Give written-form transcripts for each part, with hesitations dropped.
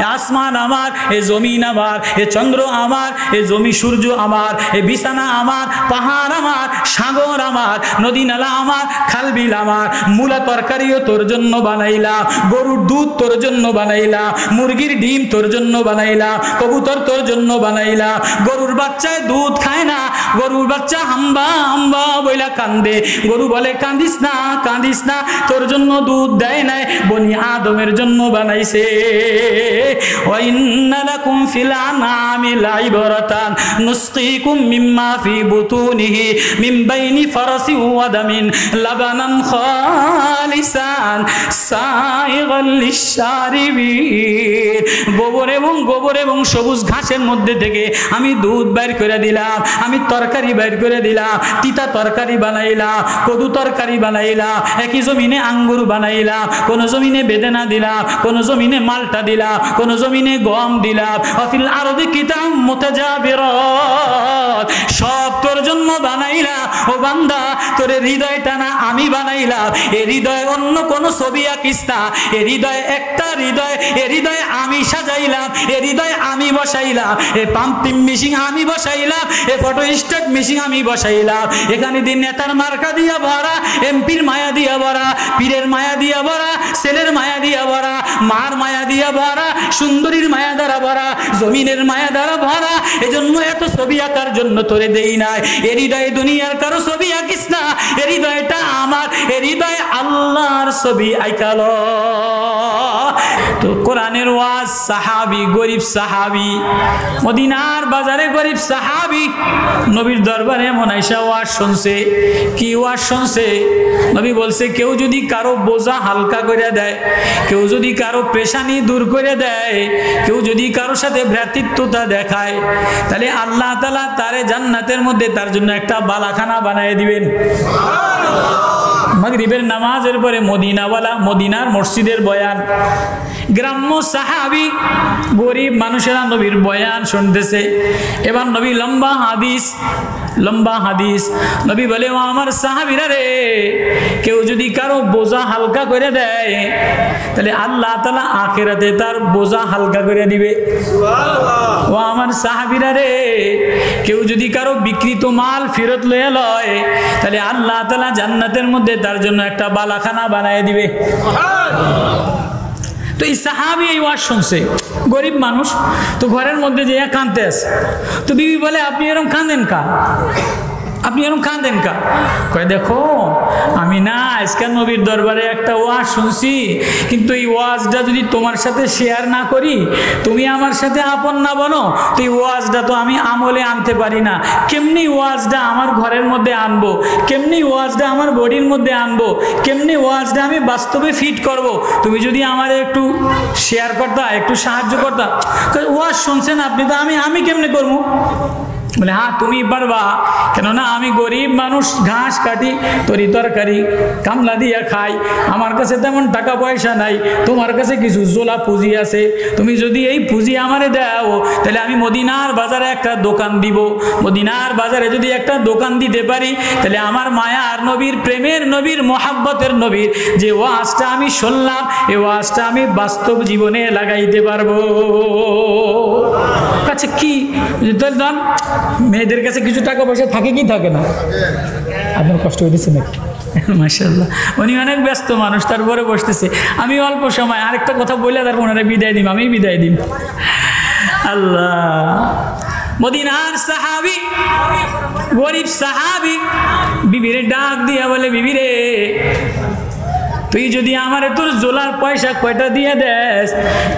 এ আসমান আমার, এ জমিন আমার, এ চন্দ্র আমার, এ জমি সূর্য আমার, এ বিছানা আমার, পাহাড় আমার, সাগর আমার, নদী নালা আমার, খালবিল আমার। মূলা তরকারিও তোর জন্য বানাইলাম, গরুর দুধ তোর জন্য বানাইলাম, মুরগির ডিম তোর জন্য বানাইলাম, কবুতর তোর জন্য বানাইলাম। গরুর বাচ্চায় দুধ খায় না, গরুর বাচ্চা হাম্বা হাম্বা বইলা কান্দে। গরু বলে কান্দিস না, কান্দিস না, তোর জন্য দুধ দেয় নাই, বনি আদমের জন্য বানাইছে। ওয়া ইন্না লাকুম ফিল আনআমি লাইবরাতান নুসকিকুম মিম্মা ফি বুতুনিহি মিন বাইনি ফারাসি ওয়া দামিন লাবানান খালিসান সাইগাল লিশারিবিন। গোবর এবং সবুজ ঘাসের মধ্যে থেকে আমি দুধ বাইর করে দিলাম, আমি তরকারি বাইর করে দিলাম, তিতা তরকারি বানাইলাম, কদু তরকারি বানাইলাম, একই জমিনে আঙ্গুর বানাইলাম, কোন জমিনে বেদানা দিলাম, কোন জমিনে মালটা দিলাম, কোন জমিনে গম দিলাম। অফিল আরদি কিতাব মুতাজাবিরাত, সব তোর জন্য বানাইলাম। ও বান্দা, তোর হৃদয়টা না আমি বানাইলাম। এই হৃদয় অন্য কোন ছবি আঁকিস না, এই হৃদয় একটা হৃদয়, এই হৃদয় আমি সাজাইলাম, এই হৃদয় আমি বসাইলাম, এই পাম্পিং মেশিন আমি বসাইলাম, এই ফটো স্ট্যাট মেশিন আমি বসাইলাম। এখানে দিন নেতার মার্কা দিয়া ভরা, এমপির মায়া দিয়া ভরা, পীরের মায়া দিয়া ভরা, ছেলের মায়া দিয়া ভরা, মার মায়া দিয়া ভরা, সুন্দরীর মায়া দ্বারা ভরা, জমিনের মায়া দ্বারা ভরা। এজন্য এত ছবি আঁকার জন্য তোরে দেই নাই। এ হৃদয়ে দুনিয়ার কারো ছবি আঁকিস না, এ হৃদয়টা আমার, এ হৃদয় আল্লাহর ছবি আইকালো। তো কোরআনের ওয়াজ, সাহাবী, গরিব সাহাবী, মদিনার বাজারে গরিব সাহাবী নবীর দরবারে এমন আইসা ওয়াজ শুনছে। কি ওয়াজ শুনছে? নবী বলছে, কেউ যদি কারো বোঝা হালকা করে দেয়, কেউ যদি কারো পেশানি দূর করে দেয়, কেউ যদি কারোর সাথে ভ্রাতৃত্বতা দেখায়, তাহলে আল্লাহ তাআলা তারে জান্নাতের মধ্যে তার জন্য একটা বালাখানা বানায় দিবেন। মাগরিবের নামাজের পরে মদিনার মসজিদের বয়ান, গ্রাম্য সাহাবী গরিব মানুষেরা নবীর বয়ান শুনতেছে। এবার নবী লম্বা হাদিস নবী বলে, ও আমার সাহাবীরা রে, কেউ যদি কারো বোঝা হালকা করে দেয়, তাহলে আল্লাহ তাআলা আখিরাতে তার বোঝা হালকা করে দিবে। ও আমার সাহাবীরা রে, কেউ যদি কারো বিকৃত মাল ফেরত লয়ে লয়, তাহলে আল্লাহ তাআলা জান্নাতের মধ্যে তার জন্য একটা বালাখানা বানায় দিবে। তো এই সাহাবী এই ওয়াজ শুনছে, গরিব মানুষ, তো ঘরের মধ্যে যে কাঁদতে আছে। তো বিবি বলে, আপনি এরকম কাঁদেন কা? আপনি এরকম কাঁদেন কা? কয়, দেখো আমি না আজকে নবীর দরবারে একটা ওয়াজ শুনছি, কিন্তু এই ওয়াজটা যদি তোমার সাথে শেয়ার না করি, তুমি আমার সাথে আপন না বনো, তো এই ওয়াজটা তো আমি আমলে আনতে পারি না। কেমনি ওয়াজটা আমার ঘরের মধ্যে আনবো, কেমনি ওয়াজটা আমার বডির মধ্যে আনবো, কেমনি ওয়াজটা আমি বাস্তবে ফিট করব। তুমি যদি আমার একটু শেয়ার করতা, একটু সাহায্য করতা। ওয়াজ শুনছেন আপনি, তো আমি কেমনে করবো? বলে, হ্যাঁ তুমি পারবা, কেননা আমি গরিব মানুষ, ঘাস কাটি, তরি তরকারি কামলা দিয়া খাই, আমার কাছে তেমন টাকা পয়সা নাই, তোমার কাছে কিছু জোলা পুঁজি আছে, তুমি যদি এই পুঁজি আমারে দাও, তাহলে আমি মদিনার বাজারে একটা দোকান দিব। মদিনার বাজারে যদি একটা দোকান দিতে পারি, তাহলে আমার মায়ার নবীর, প্রেমের নবীর, মোহাব্বতের নবীর যে ওয়াজটা আমি শুনলাম, এই ওয়াজটা আমি বাস্তব জীবনে লাগাইতে পারবো। আচ্ছা, কি দাম মেয়েদের কাছে কিছু টাকা পয়সা থাকে কি থাকে না? আপনার কষ্ট হইতেছে নাকি? মাশাআল্লাহ, উনি অনেক ব্যস্ত মানুষ, তারপরে বসতেছে। আমি অল্প সময় আরেকটা কথা বলে তারপর ওনারা বিদায় দিম, আমি বিদায় দিম। আল্লাহ, মদিনার সাহাবী, গরিব সাহাবী বিবিরে ডাক দিয়া বলে, বিবিরে, তুই যদি আমারে তোর জোলার পয়সা কয়টা দিয়ে দেস,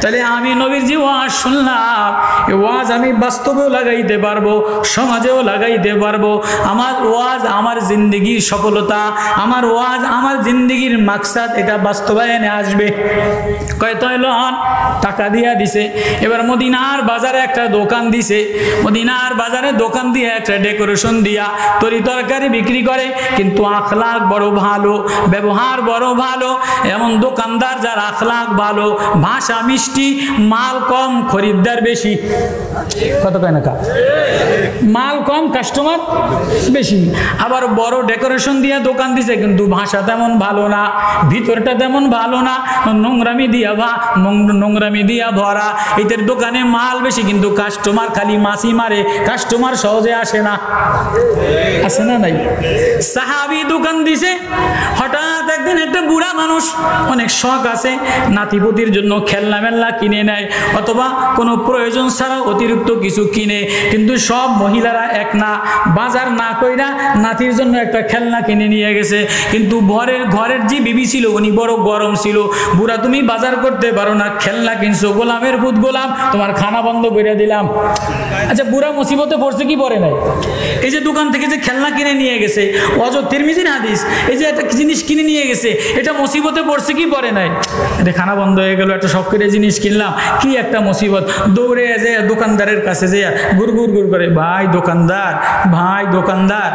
তাহলে আমি নবীর যে ওয়াজ শুনলাম, এই ওয়াজ আমি বাস্তবেও লাগাইতে পারবো, সমাজেও লাগাইতে পারবো। আমার ওয়াজ আমার জিন্দগির সফলতা, আমার ওয়াজ আমার জিন্দগির মাকসাদ, এটা বাস্তবায়নে আসবে। কয় তাহলে টাকা দিয়া দিছে। এবার মদিনার বাজারে একটা দোকান দিছে, মদিনার বাজারে দোকান দিয়ে একটা ডেকোরেশন দিয়া তরি তরকারি বিক্রি করে, কিন্তু আখলাক বড় ভালো, ব্যবহার বড় ভালো, ভালো, এমন দোকানদার যার আখলাক ভালো, ভাষা মিষ্টি, মাল কম খরিদ্দার বেশি। কত কয় না কা? মাল কম কাস্টমার বেশি। আবার বড় ডেকোরেশন দিয়ে দোকান দিছে কিন্তু ভাষা তেমন ভালো না, ভিতরটা তেমন ভালো না, নোংরামি দিয়া ভরা। এদের দোকানে মাল বেশি কিন্তু কাস্টমার খালি মাছি মারে, কাস্টমার সহজে আসে না। আসে না নাই? সাহাবী দোকান দিছে, হঠাৎ একদিন একটা বুড়া মানুষ, অনেক শখ আছে, নাতিপুতির জন্য খেলনা মেলনা কিনে নেয় অথবা কোনো প্রয়োজন ছাড়া অতিরিক্ত কিছু কিনে। কিন্তু সব মহিলারা এক না, বাজার না কইরা নাতির জন্য একটা খেলনা কিনে নিয়ে গেছে। কিন্তু ঘরের যে বিবি ছিল উনি বড় গরম ছিল। বুড়া, তুমি বাজার করতে পারো না, খেলনা কিনছো, গোলামের পুত গোলাম, তোমার খানা বন্ধ করে দিলাম। আচ্ছা, বুড়া মুসিবতে পড়ছে কি পড়ে নাই? এই যে দোকান থেকে যে খেলনা কিনে নিয়ে গেছে, অজর তিরমিজির হাদিস, এই যে একটা জিনিস কিনে নিয়ে গেছে, এটা মুসিবতে পড়ছে কি পড়ে নাই? এটা খানা বন্ধ হয়ে গেল, একটা শখ করে জিনিস কিনলাম, কি একটা মুসিবত। দৌড়ে যে দোকানদারের কাছে যে গুড় করে, ভাই দোকানদার, ভাই দোকানদার।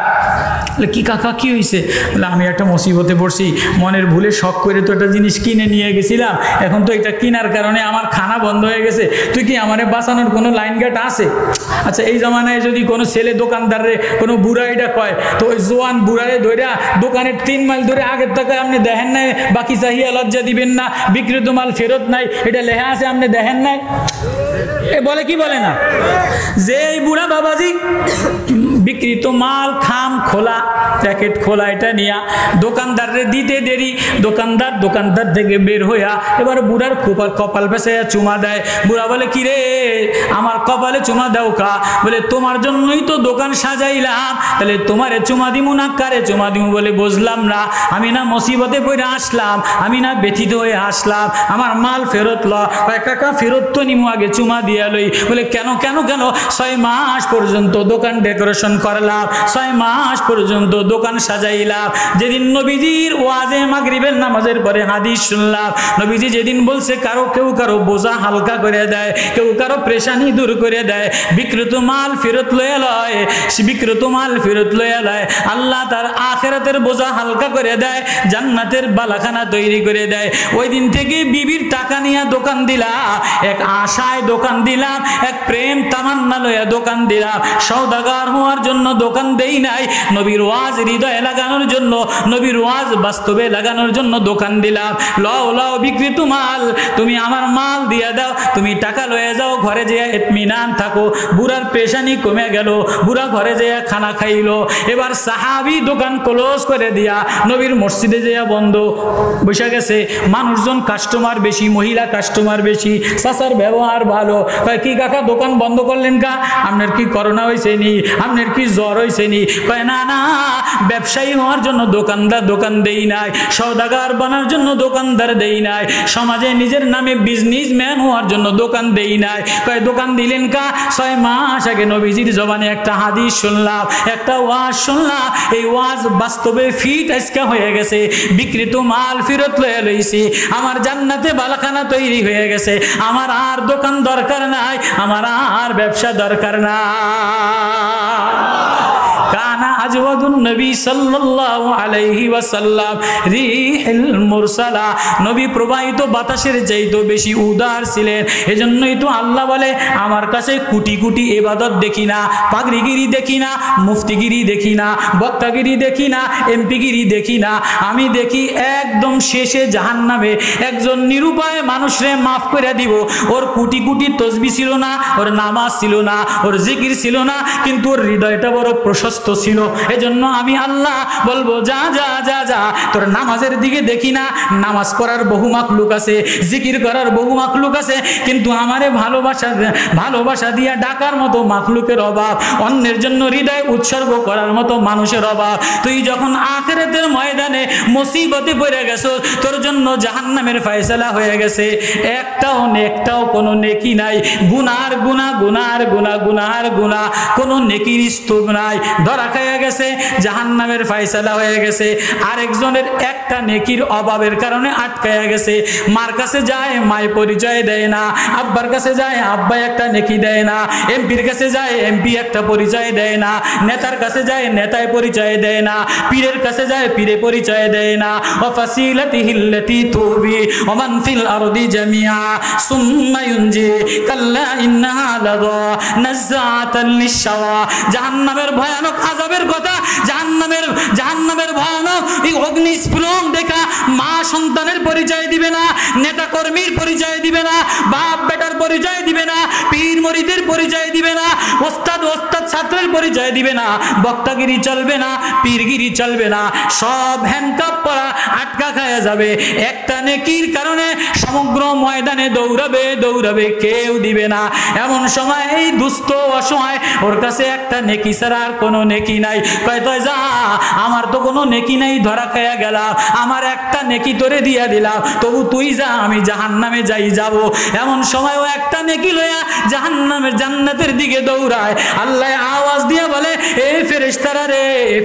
কি কাকা কি হয়েছে? বলে আমি একটা মুসিবতে পড়ছি, মনের ভুলে শখ করে তো একটা জিনিস কিনে নিয়ে গেছিলাম, এখন তো এটা কেনার কারণে আমার খানা বন্ধ হয়ে গেছে, তুই কি আমারে বাঁচানোর কোনো লাইন গাট আছে? আচ্ছা, এই জামানায় যদি কোনো ছেলে দোকানদারে কোনো বুড়া এটা কয়, তো ওই জোয়ান বুড়ারে ধইরা দোকানের 3 মাইল ধরে আগের টাকায় আপনি দেখেন নাই, বাকি চাহিয়া লজ্জা দিবেন না, বিক্রিত মাল ফেরত নাই, এটা লেখা আছে আপনি দেখেন নাই? এ বলে কি বলে না? যে এই বুড়া বাবাজি বিক্রিত মাল খাম খোলা, প্যাকেট খোলা, এটা নিয়া দোকানদারে দিতে দেরি, দোকানদার থেকে বের হইয়া এবার বুড়ার কপাল পেঁচাইয়া চুমা দেয়। বুড়া বলে, কি রে আমার কপালে চুমা দাও কা? বলে, তোমার জন্যই তো দোকান সাজাইলাম, তাহলে তোমারে চুমা দিমু না কারে চুমা দিমু? বলে, বুঝলাম না, আমি না মুসিবতে পড়ে আসলাম, আমি না ব্যথিত হয়ে আসলাম, আমার মাল ফেরত ল। কাকা ফেরত তো নিমু, আগে চুমা দিয়া লই। বলে, কেন 6 মাস পর্যন্ত দোকান ডেকোরেশন করলাম, 6 মাস পর্যন্ত দোকান সাজাইলাম। যেদিন নবীজির ওয়াজে মাগরিবের নামাজের পরে হাদিস শুনলাম, নবীজি যেদিন বলছে কেউ কারো বোঝা হালকা করে দেয়, কেউ কারো পেরেশানি দূর করে দেয়, বিক্রিত মাল ফেরত লয়ে লয়, বিক্রিত মাল ফেরত লয়ে লয়, আল্লাহ তার আখিরাতের বোঝা হালকা করে দেয়, জান্নাতের বালাখানা তৈরি করে দেয়। ওই দিন থেকে বিবির টাকা নিয়ে দোকান দিলাম, এক আশায় দোকান দিলাম, এক প্রেম তামান্না লইয়া দোকান দিলাম, সওদাগার হওয়ার জন্য দোকান দেই নাই, নবীর ওয়াজ হৃদয়ে লাগানোর জন্য, নবীর ওয়াজ বাস্তবে লাগানোর জন্য দোকান দিলাম। লও বিক্রিত মাল, তুমি আমার মাল দিয়া দাও, তুমি টাকা লয়ে যাও, ঘরে যেয়ে ইতমিনান থাকো। বুড়ার পেশানি কমে গেল, বুড়া ঘরে যেয়ে খানা খাইলো। এবার সাহাবী দোকান ক্লোজ করে দিয়া নবীর মসজিদে যেয়ে বন্ধ বসে গেছে। মানুষজন কাস্টমার বেশি, মহিলা কাস্টমার বেশি, চাচার ব্যবহার ভালো। কি কাকা দোকান বন্ধ করলেন কা? আপনার কি করোনা হয়েছে নি? আপনার কি জ্বর হয়েছে নি? কয় না, ব্যবসায়ী হওয়ার জন্য দোকানদার দোকান দেই নাই, সওদাগার বানার জন্য দোকানদার দেই নাই, সমাজে নিজের নামে বিজনেসম্যান হওয়ার জন্য দোকান দেই নাই। কয় দোকান দিলেন কা? 6 মাস আগে নবীজির জবানে একটা হাদিস শুনলাম, একটা ওয়াজ শুনলাম, এই ওয়াজ বাস্তবে ফিট আজকে হয়ে গেছে, বিক্রিত মাল ফেরত লয়ে লইছি, আমার জান্নাতে বালাখানা তৈরি হয়ে গেছে, আমার আর দোকান দরকার নাই, আমার আর ব্যবসা দরকার না। কানা আজওয়াদুন নবী সাল্লাল্লাহু আলাইহি ওয়াসাল্লাম রিহিল মুরসালা, নবী প্রবাহিত বাতাসের চাইতে বেশি উদার ছিলেন। এজন্যই তো আল্লাহ বলে, আমার কাছে কোটি কোটি ইবাদত দেখি না, পাগড়িগিরি দেখি না, মুফতিগিরি দেখি না, বক্তাগিরি দেখি না, এমপিগিরি দেখি না, আমি দেখি একদম শেষে জাহান্নামে একজন নিরুপায় মানুষরে মাফ করে দিব। ওর কোটি কোটি তসবিহ ছিল না, ওর নামাজ ছিল না, ওর জিকির ছিল না, কিন্তু ওর হৃদয়টা বড় প্রশস্ত ছিল। এজন্য আমি আল্লাহ বলবো, যা যা যা যা, তোর নামাজের দিকে দেখি না, নামাজ পড়ার বহু মাখলুক আছে, জিকির করার বহু মাখলুক আছে, কিন্তু আমারে ভালোবাসা দিয়া ডাকার মতো মাখলুকের অভাব, অন্যের জন্য হৃদয় উৎসর্গ করার মতো মানুষের অভাব। তুই যখন আখিরাতের ময়দানে মুসিবতে পড়ে গেছো, তোর জন্য জাহান্নামের ফয়সালা হয়ে গেছে, একটাও কোনো নেকি নাই, গুনার গুনাহ, কোনো নেকির স্তূপ নাই, ধরা খাইয়া গেছে গেছে, জাহান্নামের ফয়সালা হয়ে গেছে। আরেকজনের একটা নেকির অভাবের কারণে আটকায়া গেছে, মার কাছে যায় মায় পরিচয় দেয় না, আব্বার কাছে যায় আব্বা একটা নেকি দেয় না, এমপির কাছে যায় এমপি একটা পরিচয় দেয় না, নেতার কাছে যায় নেতায় পরিচয় দেয় না, পীরের কাছে যায় পীরে পরিচয় দেয় না। ওয়াফাসিলাতিহিল্লাতী তুবি ওমান ফিল আরদি জামিআ সুম্মা ইউনজি কাল্লা ইন্নাহা লাযা নাযাআতান লিশ-শাওয়া। জাহান্নামের ভয়ানক আযাবের কথা, জাহান্নামের ভয়ানক এই অগ্নিস্ফুলন দেখা মা সন্তানের পরিচয় দিবে না, নেতা কর্মীর পরিচয় দিবে না, বাপ বেটার পরিচয় দিবে না, পীর মুরিদের পরিচয় দিবে না, ওস্তাদ ছাত্রের পরিচয় দিবে না, বক্তাগিরি চলবে না, পীরগিরি চলবে না, সব হ্যান্ডকাপ পরা আটকা খায়া যাবে। একটা নেকির কারণে সমগ্র ময়দানে দৌড়াবে, কেউ দিবে না। এমন সময় এই দুস্থ অসহায়, ওর কাছে একটা নেকি ছাড়া আর কোনো নেকি নাই, কয় তুই যা, আমার তো কোনো নেকি নাই, ধরা খায়া গেলাম, আমার একটা নেকি তোরে দিয়া দিলাম, তবু তুই যা, আমি জাহান্নামে যাব। এমন সময় ও একটা নেকি লইয়া জান্নাতের দিকে দৌড়ায়। আল্লাহ আওয়াজ দিয়ে বলে, এ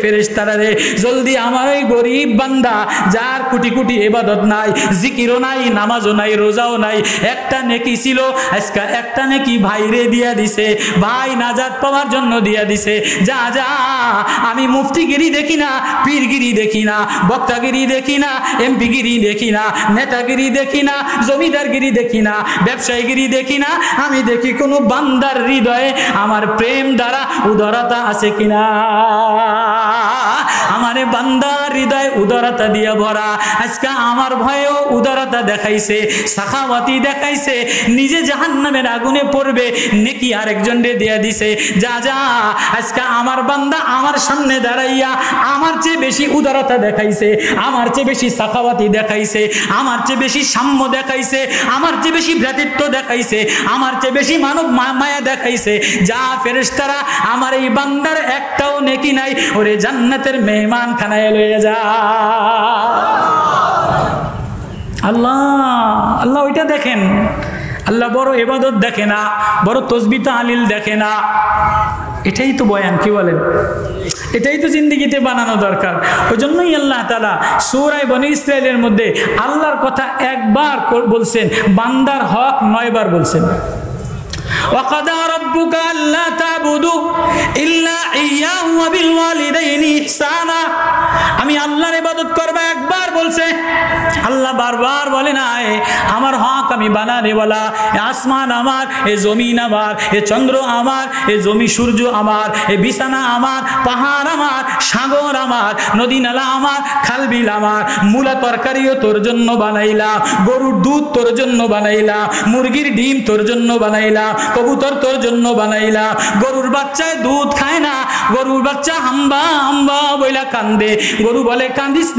ফেরেশতারা রে, জলদি আমার ওই গরিব বান্দা যার কোটি কোটি ইবাদত নাই, জিকিরও নাই, নামাজও নাই, রোজাও নাই, একটা নেকি ছিল, আজকে একটা নেকি ভাইরে দিয়া দিছে, ভাই নাজাত পাওয়ার জন্য দিয়া দিছে, যা আমি মুফতিগিরি দেখি না, পীরগিরি দেখি না, বক্তাগিরি দেখি না, এমপিগিরি দেখি না, নেতাগিরি দেখি না, জমিদারগিরি দেখি না, ব্যবসায়ীগিরি দেখি না, আমি দেখি কোন বান্দার হৃদয়ে আমার প্রেম দ্বারা উদারতা আছে কিনা। আমার বান্দার হৃদয় উদারতা দিয়া ভরা। আজকে আমার ভয়েও উদারতা দেখাইছে, সাখাওয়াতি দেখাইছে, নিজে জাহান্নামের আগুনে পড়বে, নেকি আরেকজনকে দিয়া দিছে, যা আজকে আমার বান্দা আমার সামনে দাঁড়াইয়া আমার চেয়ে বেশি উদারতা দেখাইছে, আমার চেয়ে বেশি সাখাওয়াতি দেখাইছে, আমার চেয়ে বেশি সাম্য দেখাইছে, আমার চেয়ে বেশি ভ্রাতৃত্ব দেখাইছে, আমার চেয়ে বেশি মানব মায়া দেখাইছে, যা ফেরেশতারা আমার এই বান্দার একটাও নেকি নাই, ওরে জান্নাতের মেহমান খানায় লইয়া যা। আল্লাহ ওইটা দেখেন, আল্লাহ বড় ইবাদত দেখে না, বড় তসবিহ তাহলিল দেখে না। এটাই তো বয়ান, কি বলেন? এটাই তো জিন্দেগিতে বানানো দরকার। ওই জন্যই আল্লাহ তাআলা সূরা বনী ইসরাঈলের মধ্যে আল্লাহর কথা একবার বলছেন, বান্দার হক 9 বার বলছেন। وَقَضَى رَبُّكَ أَلَّا تَعْبُدُوا إِلَّا إِيَّاهُ وَبِالْوَالِدَيْنِ إِحْسَانًا। আমি আল্লাহর ইবাদত করব একবার বলছে, আল্লাহ বারবার বলে নাই আমার হক আমি বানানে বলা, আসমান আমার, এ জমিন আমার, এ চন্দ্র আমার, এ জমি সূর্য আমার, এ বিছানা আমার, পাহাড় আমার, সাগর আমার, নদী নালা আমার, খালবিল আমার, মূলা তরকারিও তোর জন্য বানাইলাম, গরুর দুধ তোর জন্য বানাইলাম, মুরগির ডিম তোর জন্য বানাইলাম, কবুতর তোর জন্য বানাইলাম। গরুর বাচ্চায় দুধ খায় না, গরুর বাচ্চা হাম্বা হাম্বা বইলা কান্দে, গরু বলে কাঁদিস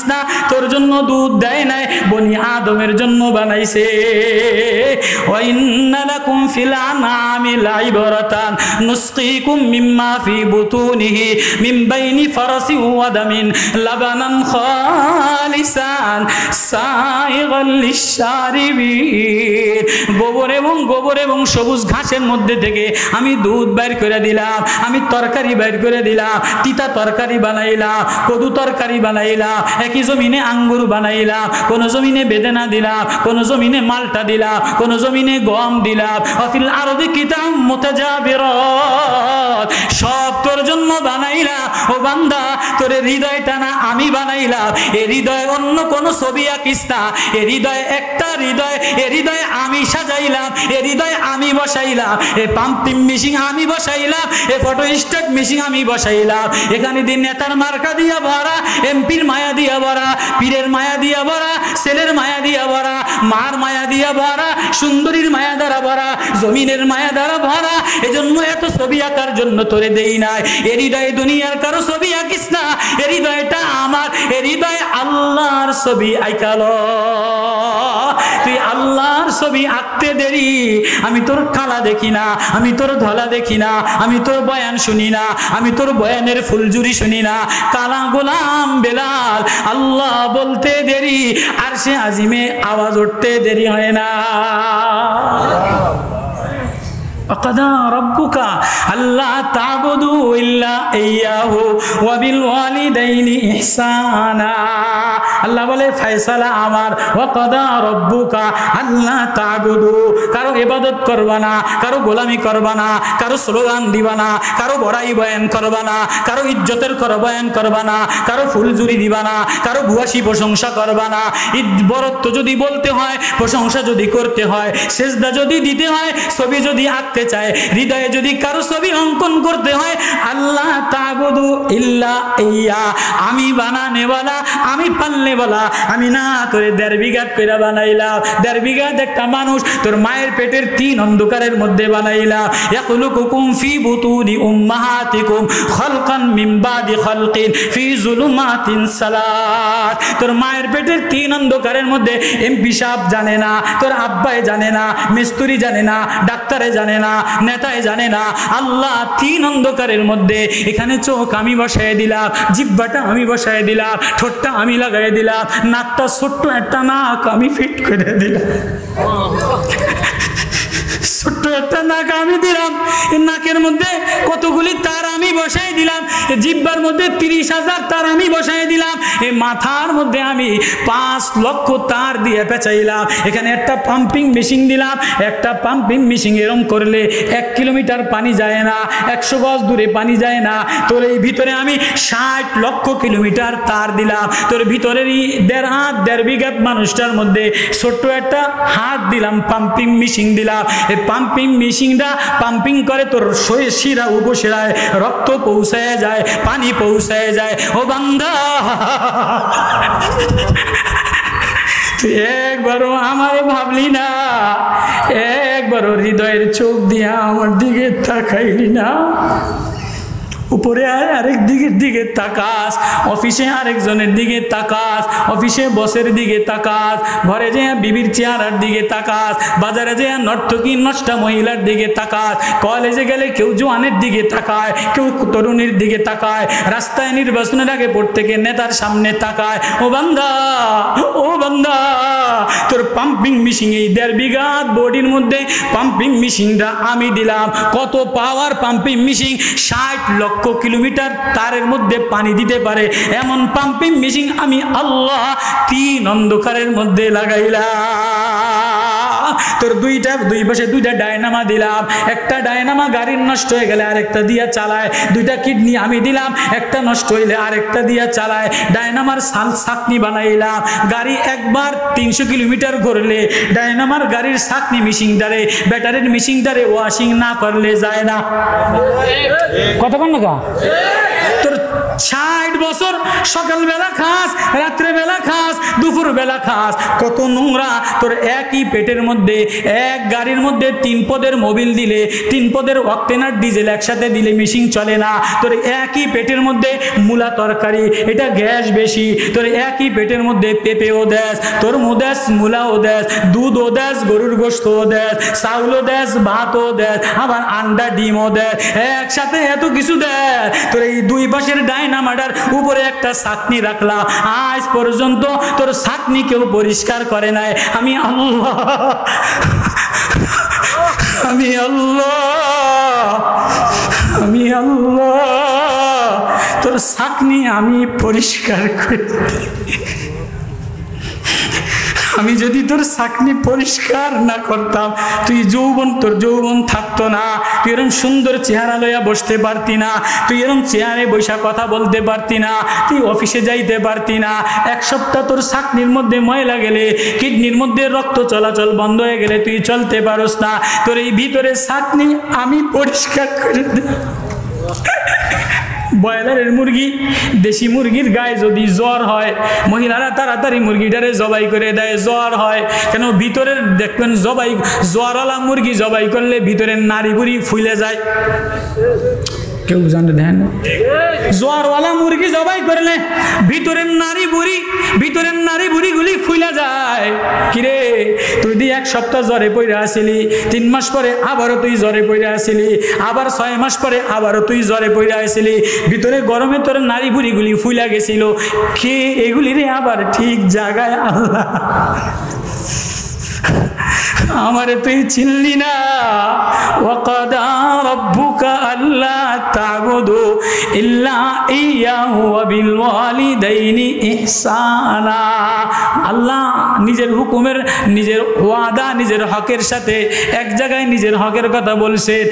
না, তোর জন্য দুধ দেয় নাই, বনি আদমের জন্য বানাইছে। ওয়া ইন্না লাকুম ফিল আনআমি লাইবরাতান নুসকিকুম মিম্মা ফি বুতুনিহি মিন বাইনি ফারাসি ওয়া দামিন লাবানান খালিসান সাইগাল লিশারিবিন। গোবর এবং সবুজ ঘাসের মধ্যে থেকে আমি দুধ বাইর করে দিলাম, আমি তরকারি বাইর করে দিলাম, তিতা তরকারি বানাইলাম, কদু তরকারি বানাইলাম, একই জমিনে আঙ্গুর বানাইলাম, কোন জমিনে বেদানা দিলাম, কোন জমিনে মালটা দিলাম, কোন জমিনে গম দিলাম। অফিল আরদি কিতাব মুতাজাবিরাত, সব তোর জন্য বানাইলাম। ও বান্দা, তোর হৃদয়টা না আমি বানাইলাম, এ হৃদয় অন্য কোন ছবি আঁকিস না, এ হৃদয় একটা হৃদয়, এ হৃদয় আমি সাজাইলাম, এ হৃদয় আমি বসাইলাম, এ পাম্পিং মেশিন আমি বসাইলাম, এ ফটো স্টেট মেশিন আমি বসাইলাম। এখানে দিন নেতার মার্কা দিয়া ভরা, এমপির মায়া দিয়া ভরা, পীরের মায়া দিয়া ভরা, ছেলের মায়া দিয়া ভরা, মার মায়া দিয়া ভরা, সুন্দরীর মায়া দ্বারা ভরা, জমিনের মায়া দ্বারা ভরা। এজন্য এত ছবি আঁকার জন্য তোরে দেই নাই। এ হৃদয়ে দুনিয়ার কারো ছবি আঁকিস না, এ হৃদয়টা আমার, এ হৃদয় আল্লাহর ছবি আঁকালো। তুই আল্লাহর ছবি আঁকতে দেরি, আমি তোর কালা দেখি না, আমি তোর ধলা দেখি না, আমি তোর বয়ান শুনি না, আমি তোর বয়ানের ফুলজুরি শুনি না। কালা গোলাম বেলাল আল্লাহ বলতে দেরি, আর সে আজিমে আওয়াজ উঠতে দেরি হয় না। ওয়াকাদা রাব্বুকা আল্লা তা'বুদু ইল্লা ইয়্যাহু ওয়া বিল ওয়ালিদাইনি ইহসানা। আল্লাহ বলে ফয়সালা আমার, ওয়াকাদা রাব্বুকা আল্লা তা'বুদু, কারো ইবাদত করবা না, কারো গোলামি করবা না, কারো স্লোগান দিবা না, কারো বড়াই বয়ান করবা না, কারো ইজ্জতের বয়ান করবা না, কারো ফুলজুরি দিবা না, কারো ভুয়াশি প্রশংসা করবা না। বরত্ব যদি বলতে হয়, প্রশংসা যদি করতে হয়, সেজদা যদি দিতে হয়, ছবি যদি আঁকতে চায়, হৃদয়ে যদি কারো ছবি অঙ্কন করতে হয়, আল্লাহ তা'বুদু ইল্লা ইয়্যা, আমি বানানে বলা, আমি পালনে বলা, আমি না তোরে 1.5 বিঘা কইরা বানাইলাম। 1.5 বিঘা একটা মানুষ তোর মায়ের পেটের 3 অন্ধকারের মধ্যে বানাইলাম। ইয়াখলুকুকুম ফি বুতুনি উম্মাহাতিকুম খালকান মিন বাদি খালকিন ফি যুলুমাতিন সালাত। তোর মায়ের পেটের 3 অন্ধকারের মধ্যে এমপি সাহেব জানে না, তোর আব্বাই জানে না, মিস্ত্রি জানে না, ডাক্তারে জানে না, নেতায় জানে না, আল্লাহ 3 অন্ধকারের মধ্যে এখানে চোখ আমি বসায় দিলাম, জিহ্বাটা আমি বসায় দিলাম, ঠোঁটটা আমি লাগাই দিলাম, নাকটা ছোট্ট একটা নাক আমি ফিট করে দিলাম, ছোট্ট একটা নাক আমি দিলাম, নাকের মধ্যে কতগুলি তার আমি বসাই দিলাম, জিহ্বার মধ্যে 30,000 তার আমি বসাই দিলাম, এই মাথার মধ্যে আমি 5 লক্ষ তার দিয়ে পেঁচাইলাম, এখানে একটা পাম্পিং মেশিন দিলাম, একটা পাম্পিং মেশিন এরম করলে 1 কিলোমিটার পানি যায় না, 100 গজ দূরে পানি যায় না। তোর এই ভিতরে আমি 60 লক্ষ কিলোমিটার তার দিলাম, তোর ভিতরেরই 1.5 হাত 1.5 বিঘা মানুষটার মধ্যে ছোট্ট একটা হাত দিলাম, পাম্পিং মেশিন দিলাম। এই পাম্পিং মেশিনটা পাম্পিং করে তোর শিরা উপশিরায় রক্ত পৌঁছায় যায়, পানি পৌঁছায় যায়। ও বান্দা, তুই একবারও আমারে ভাবলি না, একবারও হৃদয়ের চোখ দিয়া আমার দিকে তাকাইলি না। উপরে আরেক দিকে তাকাস, অফিসে আরেকজনের দিকে তাকাস, অফিসে বসের দিকে তাকাস, ঘরে যে বিবির চেহারার দিকে তাকাস, বাজারে যে নর্তকী নষ্টা মহিলার দিকে তাকাস, কলেজে গেলে কেউ জোয়ানের দিকে তাকায়, কেউ তরুণীর দিকে তাকায়, রাস্তায় নির্বাচনের আগে পড়তে গিয়ে নেতার সামনে তাকায়। ও বান্দা, ও বান্দা, তোর পাম্পিং মেশিন এই 1.5 বিঘা বডির মধ্যে পাম্পিং মেশিনটা আমি দিলাম। কত পাওয়ার পাম্পিং মেশিন, 60 লক্ষ কিলোমিটার তারের মধ্যে পানি দিতে পারে এমন পাম্পিং মেশিন আমি আল্লাহ 3 অন্ধকারের মধ্যে লাগাইলাম। তোর দুই পাশে 2টা ডায়নামা দিলাম, একটা ডায়নামা গাড়ির নষ্ট হয়ে গেলে আরেকটা দিয়া চালায়, 2টা কিডনি আমি দিলাম, একটা নষ্ট হইলে আরেকটা দিয়া চালায়, ডায়নামার ছাকনি বানাইলাম। গাড়ি একবার 300 কিলোমিটার ঘুরলে ডায়নামার গাড়ির ছাকনি মেশিনটারে, ব্যাটারির মেশিনটারে ওয়াশিং না করলে যায় না। কথা বল না, তোর 60 বছর সকালবেলা খাস, রাত্রে বেলা খাস, দুপুর বেলা খাস, কত নোংরা। তোর একই পেটের মধ্যে এক গাড়ির মধ্যে 3 পদের মোবিল দিলে, 3 পদের অক্টেনার ডিজেল একসাথে দিলে মেশিন চলে না। তোর একই পেটের মধ্যে মূলা তরকারি, এটা গ্যাস বেশি। তোর একই পেটের মধ্যে পেঁপেও দেশ, তোর মুদেশ, মূলাও দেশ, দুধও দেশ, গরুর গোশতও দেশ, চাউলও দেশ, ভাতও দেশ, আবার আন্ডা ডিমও দেশ, একসাথে এত কিছু দেশ। তোর এই 2 পাশের ডায়নামাটার উপরে একটা ছাকনি রাখলাম, আজ পর্যন্ত তোর ছাকনি কেউ পরিষ্কার করে নাই। আমি আল্লাহ, আমি আল্লাহ, আমি আল্লাহ, তোর ছাকনি আমি পরিষ্কার করে। আমি যদি তোর ছাকনি পরিষ্কার না করতাম, তুই তোর যৌবন থাকতো না, তুই এরকম সুন্দর চেহারা লইয়া বসতে পারতি না, তুই এরকম চেয়ারে বসা কথা বলতে পারতি না, তুই অফিসে যাইতে পারতি না। 1 সপ্তাহ তোর ছাকনির মধ্যে ময়লা গেলে, কিডনির মধ্যে রক্ত চলাচল বন্ধ হয়ে গেলে তুই চলতে পারস না। তোর এই ভিতরে ছাকনি আমি পরিষ্কার করে দে। ব্রয়লারের মুরগি, দেশি মুরগির গায়ে যদি জ্বর হয়, মহিলারা তাড়াতাড়ি মুরগিটারে জবাই করে দেয়, জ্বর হয় কেন? ভিতরের দেখবেন জ্বরওয়ালা মুরগি জবাই করলে ভিতরের নাড়ি বুড়ি ফুলে যায়, কেউ জানে দেন? জ্বরওয়ালা মুরগি জবাই করলে ভিতরের নারী বুড়িগুলি ফুলে যায়। কিরে, তুই 1 সপ্তাহ জ্বরে পড়ে আসিলি, 3 মাস পরে আবারও তুই জ্বরে পড়ে আসিলি, আবার 6 মাস পরে আবারও তুই জ্বরে পড়ে আসিলি, ভিতরে গরমে তোর নারী বুড়িগুলি ফুলে গেছিল। কে এগুলি রে আবার ঠিক জায়গায়? আল্লাহ। আমারে তুই চিনলি না। ওয়াকাদা রাব্বুকা আল্লা তা'বুদু ইল্লা ইয়াহু ওয়া বিল ওয়ালিদাইনি ইহসানা। আল্লাহ নিজের হুকুমের, নিজের ওয়াদা, নিজের হকের সাথে এক জায়গায় নিজের হকের কথা বলছেন,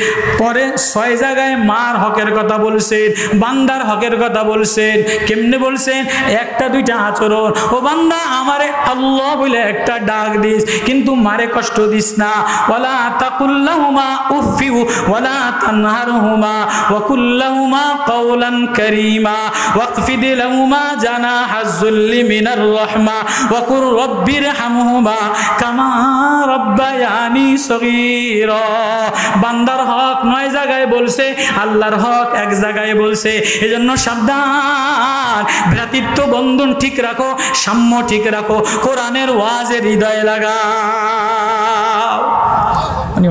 পরে 6 জায়গায় মার হকের কথা বলছেন, বান্দার হকের কথা বলছেন। কেমনে বলছেন? একটা দুইটা আচরণ। ও বান্দা, আমারে আল্লাহ বলে একটা ডাক দিস, কিন্তু মারে কষ্ট দিস না। ওয়ালা তাকুল্লাহুমা উফফি ওয়ালা তানহারহুমা ওয়া কুল্লাহুমা কাওলান কারীমা ওয়াকফিদ লাহুমা জানাহাজ যুল্লি মিনার রাহমা ওয়া কুর রাব্বিরহামহুমা কামা রাব্বায়ানি সগীরা। বান্দার হক 9 জায়গায় বলছে, আল্লাহর হক এক জায়গায় বলছে। এজন্য সাবধান, ভ্রাতৃত্ব বন্ধন ঠিক রাখো, সাম্য ঠিক রাখো, কোরআনের ওয়াজে হৃদয় লাগা।